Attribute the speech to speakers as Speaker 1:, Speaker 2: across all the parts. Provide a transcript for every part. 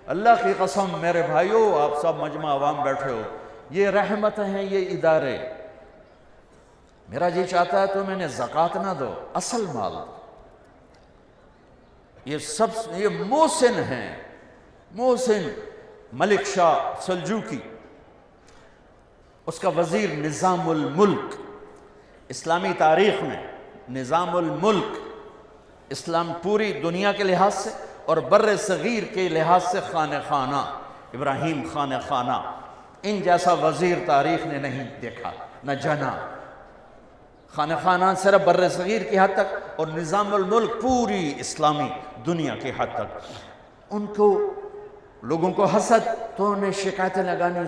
Speaker 1: اللہ کی قسم میرے بھائیوں، آپ سب مجمع عوام بیٹھے ہو، یہ رحمت ہیں یہ ادارے۔ میرا جی چاہتا ہے تو میں نے زکوٰۃ نہ دو، اصل مال دو۔ یہ محسن ہیں، محسن ملک شاہ سلجوقی، اس کا وزیر نظام الملک، اسلامی تاریخ میں نظام الملک، اسلام پوری دنیا کے لحاظ سے اور بر صغیر کے لحاظ سے خانہ خانہ، ابراہیم خانہ خانہ، ان جیسا وزیر تاریخ نے نہیں دیکھا نہ جنا۔ خانہ خانہ صرف بر صغیر کی حد تک اور نظام الملک پوری اسلامی دنیا کی حد تک۔ ان کو لوگوں کو حسد، تو انہیں شکایتیں لگانی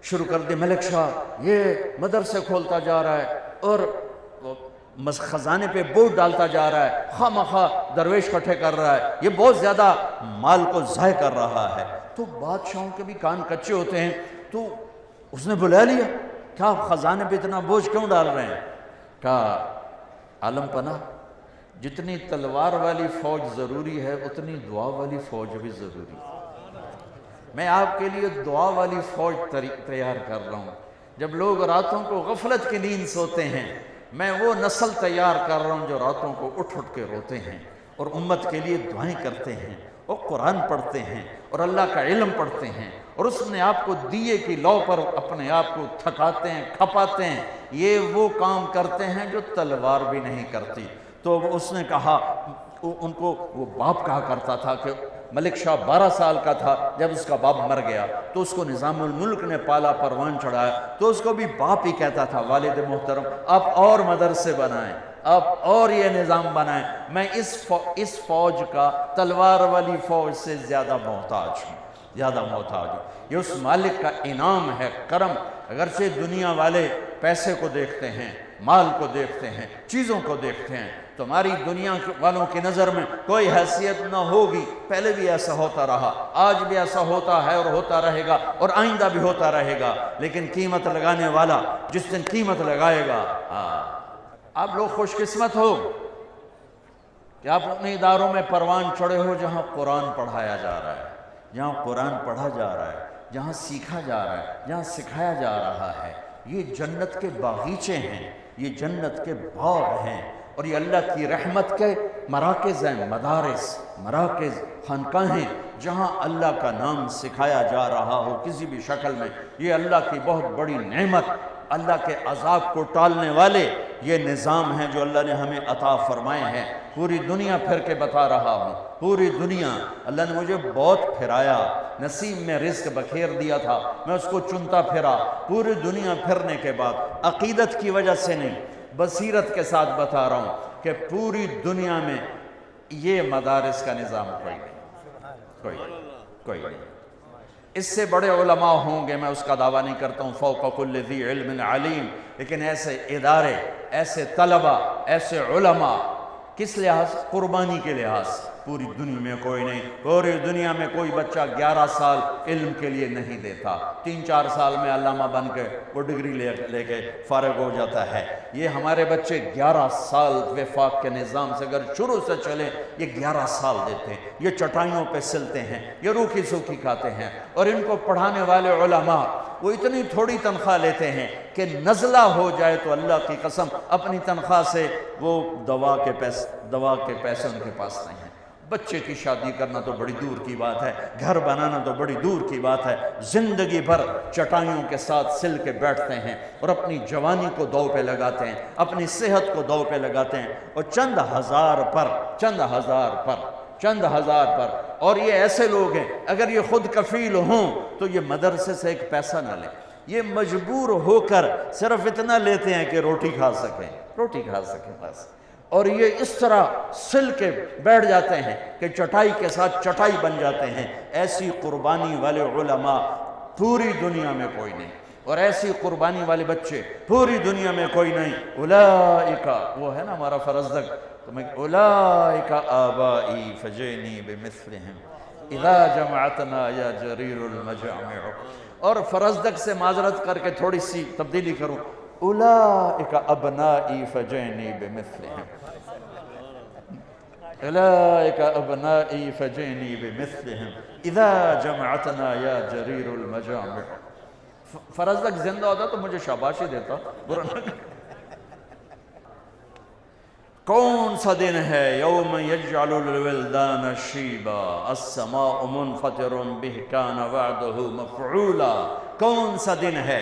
Speaker 1: شروع کر دی، ملک شاہ یہ مدرسے کھولتا جا رہا ہے اور خزانے پہ بوجھ ڈالتا جا رہا ہے، خواہ مخواہ درویش اکٹھے کر رہا ہے، یہ بہت زیادہ مال کو ضائع کر رہا ہے۔ تو بادشاہوں کے بھی کان کچے ہوتے ہیں، تو اس نے بلا لیا، کیا آپ خزانے پہ اتنا بوجھ کیوں ڈال رہے ہیں؟ کہا عالم پناہ، جتنی تلوار والی فوج ضروری ہے اتنی دعا والی فوج بھی ضروری ہے۔ میں آپ کے لیے دعا والی فوج تیار کر رہا ہوں۔ جب لوگ راتوں کو غفلت کی نیند سوتے ہیں، میں وہ نسل تیار کر رہا ہوں جو راتوں کو اٹھ اٹھ کے روتے ہیں اور امت کے لیے دعائیں کرتے ہیں اور قرآن پڑھتے ہیں اور اللہ کا علم پڑھتے ہیں، اور اس نے آپ کو دیے کی لو پر اپنے آپ کو تھکاتے ہیں، کھپاتے ہیں۔ یہ وہ کام کرتے ہیں جو تلوار بھی نہیں کرتی۔ تو اس نے کہا، ان کو وہ باپ کہا کرتا تھا کہ ملک شاہ 12 سال کا تھا جب اس کا باپ مر گیا، تو اس کو نظام الملک نے پالا، پروان چڑھایا، تو اس کو بھی باپ ہی کہتا تھا، والد محترم آپ اور مدرسے بنائیں، آپ اور یہ نظام بنائیں، میں اس فوج کا تلوار والی فوج سے زیادہ محتاج ہوں، زیادہ محتاج ہوں۔ یہ اس مالک کا انعام ہے، کرم۔ اگرچہ دنیا والے پیسے کو دیکھتے ہیں، مال کو دیکھتے ہیں، چیزوں کو دیکھتے ہیں، تمہاری دنیا والوں کی نظر میں کوئی حیثیت نہ ہوگی، پہلے بھی ایسا ہوتا رہا، آج بھی ایسا ہوتا ہے اور ہوتا رہے گا اور آئندہ بھی ہوتا رہے گا، لیکن قیمت لگانے والا جس دن قیمت لگائے گا، آپ لوگ خوش قسمت ہو کہ آپ اپنے اداروں میں پروان چڑھے ہو جہاں قرآن پڑھایا جا رہا ہے، جہاں قرآن پڑھا جا رہا ہے، جہاں سیکھا جا رہا ہے، جہاں سکھایا جا رہا ہے۔ یہ جنت کے باغیچے ہیں، یہ جنت کے باغ ہیں، اور یہ اللہ کی رحمت کے مراکز ہیں، مراکز خانقاہیں جہاں اللہ کا نام سکھایا جا رہا ہو کسی بھی شکل میں۔ یہ اللہ کی بہت بڑی نعمت، اللہ کے عذاب کو ٹالنے والے یہ نظام ہیں جو اللہ نے ہمیں عطا فرمائے ہیں۔ پوری دنیا پھر کے بتا رہا ہوں، پوری دنیا اللہ نے مجھے بہت پھرایا، نصیب میں رزق بکھیر دیا تھا، میں اس کو چنتا پھرا۔ پوری دنیا پھرنے کے بعد عقیدت کی وجہ سے نہیں، بصیرت کے ساتھ بتا رہا ہوں کہ پوری دنیا میں یہ مدارس کا نظام کوئی نہیں۔ اس سے بڑے علماء ہوں گے، میں اس کا دعویٰ نہیں کرتا ہوں، فوق کل ذی علم علیم، لیکن ایسے ادارے، ایسے طلبہ، ایسے علماء کس لحاظ؟ قربانی کے لحاظ پوری دنیا میں کوئی نہیں۔ پوری دنیا میں کوئی بچہ 11 سال علم کے لیے نہیں دیتا، 3-4 سال میں علامہ بن کے وہ ڈگری لے کے فارغ ہو جاتا ہے۔ یہ ہمارے بچے 11 سال وفاق کے نظام سے اگر شروع سے چلیں، یہ 11 سال دیتے ہیں، یہ چٹائیوں پہ سلتے ہیں، یہ روکھی سوکھی کھاتے ہیں، اور ان کو پڑھانے والے علماء وہ اتنی تھوڑی تنخواہ لیتے ہیں کہ نزلہ ہو جائے تو اللہ کی قسم اپنی تنخواہ سے وہ دوا کے پیسے ان کے پاس نہیں ہیں۔ بچے کی شادی کرنا تو بڑی دور کی بات ہے، گھر بنانا تو بڑی دور کی بات ہے، زندگی بھر چٹائیوں کے ساتھ سل کے بیٹھتے ہیں اور اپنی جوانی کو دو پہ لگاتے ہیں، اپنی صحت کو دو پہ لگاتے ہیں، اور چند ہزار پر، اور یہ ایسے لوگ ہیں اگر یہ خود کفیل ہوں تو یہ مدرسے سے ایک پیسہ نہ لیں، یہ مجبور ہو کر صرف اتنا لیتے ہیں کہ روٹی کھا سکیں بس، اور یہ اس طرح سل کے بیٹھ جاتے ہیں کہ چٹائی کے ساتھ چٹائی بن جاتے ہیں۔ ایسی قربانی والے علماء پوری دنیا میں کوئی نہیں، اور ایسی قربانی والے بچے پوری دنیا میں کوئی نہیں۔ اولئک، وہ ہے نا ہمارا فرزدق، اولئک آبائی فجئنی بمثلہم اذا جمعتنا یا جریر المجامع۔ اور فرزدق سے معذرت کر کے تھوڑی سی تبدیلی کروں، اولئک ابنائی فجئنی بمثلہم۔ اولئک ابنائی فجئنی بمثلہم اذا جمعتنا یا جریر المجامع. فرض تک زندہ ہوتا تو مجھے شاباشی دیتا. کون سا دن ہے یوم یجعل الولدان شیبا السماء منفطر به کان وعدہ مفعولا. کون سا دن ہے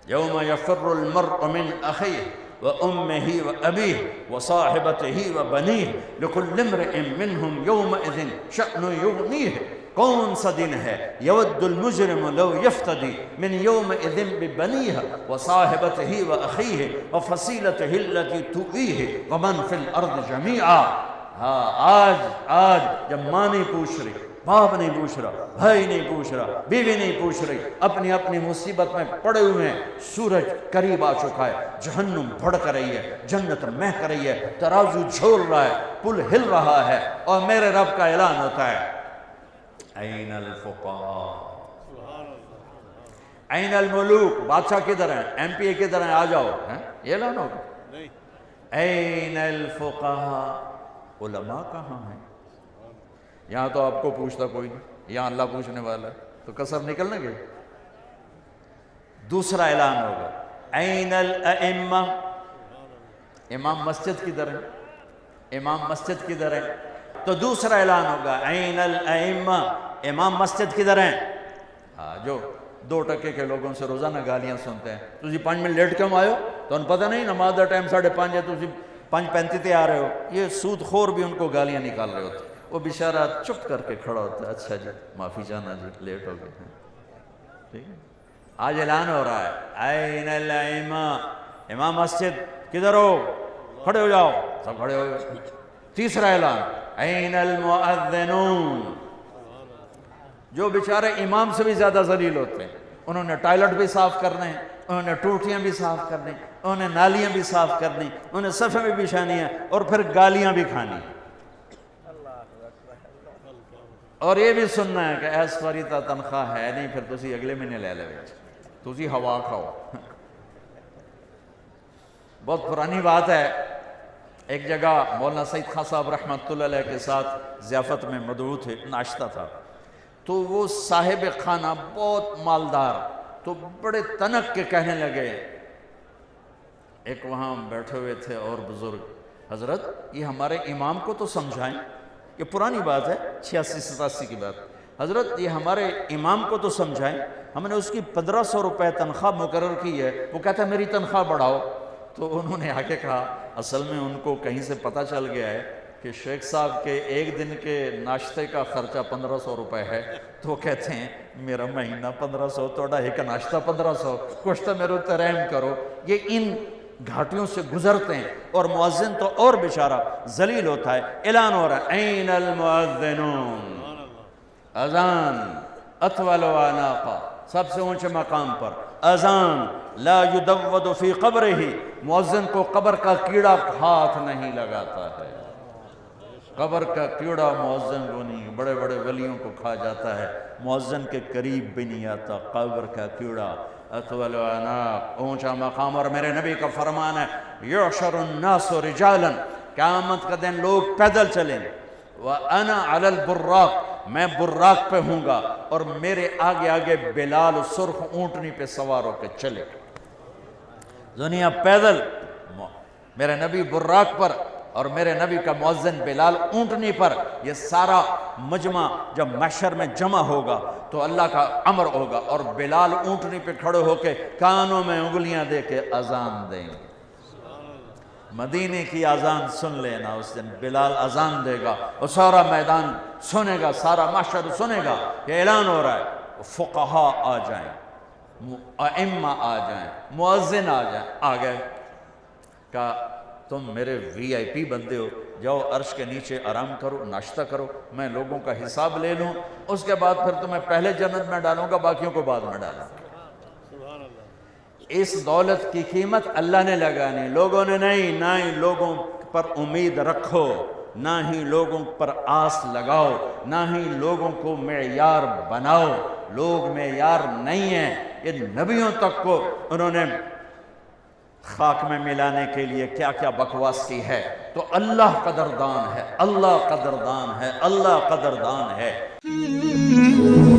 Speaker 1: یوم یفر المرء من اخیہ وامہ وابیہ وصاحبتہ وبنیہ لکل امرئ منہم یومئذ شأن یغنیہ. کون سا دن ہے یود المجرم لو یفتدی من یومئذ ببنیہ وصاحبتہ واخیہ وفصیلتہ التي تؤویہ ومن فی الارض جمیعا. ہاں آج جب ماں نہیں پوچھ رہی، باپ نہیں پوچھ رہا، بھائی نہیں پوچھ رہا، بیوی نہیں پوچھ رہی، اپنی اپنی مصیبت میں پڑے ہوئے ہیں. سورج قریب آ چکا ہے، جہنم بھڑک رہی ہے، جنت مہک رہی ہے، ترازو جھول رہا ہے، پل ہل رہا ہے، اور میرے رب کا اعلان ہوتا ہے این الفقراء این الملوک. بادشاہ کدھر ہیں؟ ایم پی اے کدھر ہیں؟ آ جاؤ. یہ اعلان ہوگا. این الفقراء. علماء کہاں ہیں؟ یہاں تو آپ کو پوچھتا کوئی نہیں، یہاں اللہ پوچھنے والا ہے، تو کسر نکلنے گے. دوسرا اعلان ہوگا این الائمہ. امام مسجد کدھر ہے؟ امام مسجد کدھر ہے؟ تو دوسرا اعلان ہوگا این الائمہ. امام مسجد کدھر ہیں؟ جو 2% کے لوگوں سے روزانہ گالیاں سنتے ہیں. تجھے 5 منٹ لیٹ کیوں آئے ہو؟ تو انہیں پتہ نہیں نماز دا ٹائم 5:30 ہے، تجھے 5:35 تے آ رہے ہو. یہ سود خور بھی ان کو گالیاں نکال رہے ہوتے. وہ بیچارہ چپ کر کے کھڑا ہوتا ہے، اچھا جی معافی چاہنا جی لیٹ ہو گئے ہیں. ٹھیک ہے. آج اعلان ہو رہا ہے این الائمہ. امام مسجد کدھر ہو؟ کھڑے ہو جاؤ. سب کھڑے ہو گئے. تیسرا اعلان این المؤذنون. جو بیچارے امام سے بھی زیادہ ذلیل ہوتے ہیں. انہوں نے ٹائلٹ بھی صاف کرنے ہیں، انہوں نے ٹوٹیاں بھی صاف کرنی، انہوں نے نالیاں بھی صاف کرنی، انہوں نے صفیں بھی بچھانی ہیں، اور پھر گالیاں بھی کھانی. اور یہ بھی سننا ہے کہ ایس فاری تا تنخواہ ہے نہیں، پھر تسی اگلے مہینے لے لے بیچ، تسی ہوا کھاؤ. بہت پرانی بات ہے. ایک جگہ مولانا سعید خان صاحب رحمۃ اللہ علیہ کے ساتھ ضیافت میں مدعو تھے، ناشتہ تھا. تو وہ صاحب خانہ بہت مالدار، تو بڑے تنک کے کہنے لگے. ایک وہاں بیٹھے ہوئے تھے اور بزرگ، حضرت یہ ہمارے امام کو تو سمجھائیں. یہ پرانی بات ہے، 86-87 کی بات. حضرت یہ ہمارے امام کو تو سمجھائیں، ہم نے اس کی 1500 روپے تنخواہ مقرر کی ہے، وہ کہتا ہے میری تنخواہ بڑھاؤ. تو انہوں نے آ کے کہا اصل میں ان کو کہیں سے پتہ چل گیا ہے کہ شیخ صاحب کے ایک دن کے ناشتے کا خرچہ 1500 روپے ہے. تو وہ کہتے ہیں میرا مہینہ 1500، توڑا ایک ناشتہ 1500، کچھ تو میرے اتنے رحم کرو. یہ ان گھاٹیوں سے گزرتے ہیں، اور مؤذن تو اور بیچارہ ذلیل ہوتا ہے. اعلان ہو رہا ہے این المؤذنون. اذان اطول عناقہ، سب سے اونچے مقام پر اذان. لا یدود فی قبرہ، مؤذن کو قبر کا کیڑا ہاتھ نہیں لگاتا ہے. قبر کا کیڑا مؤذن کو نہیں، بڑے بڑے ولیوں کو کھا جاتا ہے، مؤذن کے قریب بھی نہیں آتا قبر کا کیڑا. اطول عناق، اونچا مقام. اور میرے نبی کا فرمان ہے یحشر الناس رجالا، قیامت کا دن لوگ پیدل چلیں. وَأَنَا عَلَى الْبُرَّاقِ، میں براق پہ ہوں گا، اور میرے آگے آگے بلال سرخ اونٹنی پہ سوار ہو کے چلے. دنیا پیدل، میرے نبی براق پر، اور میرے نبی کا مؤذن بلال اونٹنی پر. یہ سارا مجمع جب محشر میں جمع ہوگا تو اللہ کا امر ہوگا، اور بلال اونٹنی پہ کھڑے ہو کے کانوں میں انگلیاں دے کے اذان دیں گے. مدینے کی اذان سن لینا. اس دن بلال اذان دے گا اور سارا میدان سنے گا، سارا محشر سنے گا. یہ اعلان ہو رہا ہے فقہاء آ جائیں، ائمہ آ جائیں، مؤذن آ جائیں. آ گئے. کہا تم میرے وی آئی پی بندے ہو، جاؤ عرش کے نیچے آرام کرو، ناشتہ کرو، میں لوگوں کا حساب لے لوں، اس کے بعد پھر تمہیں پہلے جنت میں ڈالوں گا، باقیوں کو بعد میں ڈالوں گا. اس دولت کی قیمت اللہ نے لگانی، لوگوں نے نہیں. نہ ہی لوگوں پر امید رکھو، نہ ہی لوگوں پر آس لگاؤ، نہ ہی لوگوں کو معیار بناؤ. لوگ معیار نہیں ہیں. یہ نبیوں تک کو انہوں نے خاک میں ملانے کے لیے کیا کیا بکواس کی ہے، تو اللہ قدردان ہے، اللہ قدردان ہے، اللہ قدردان ہے۔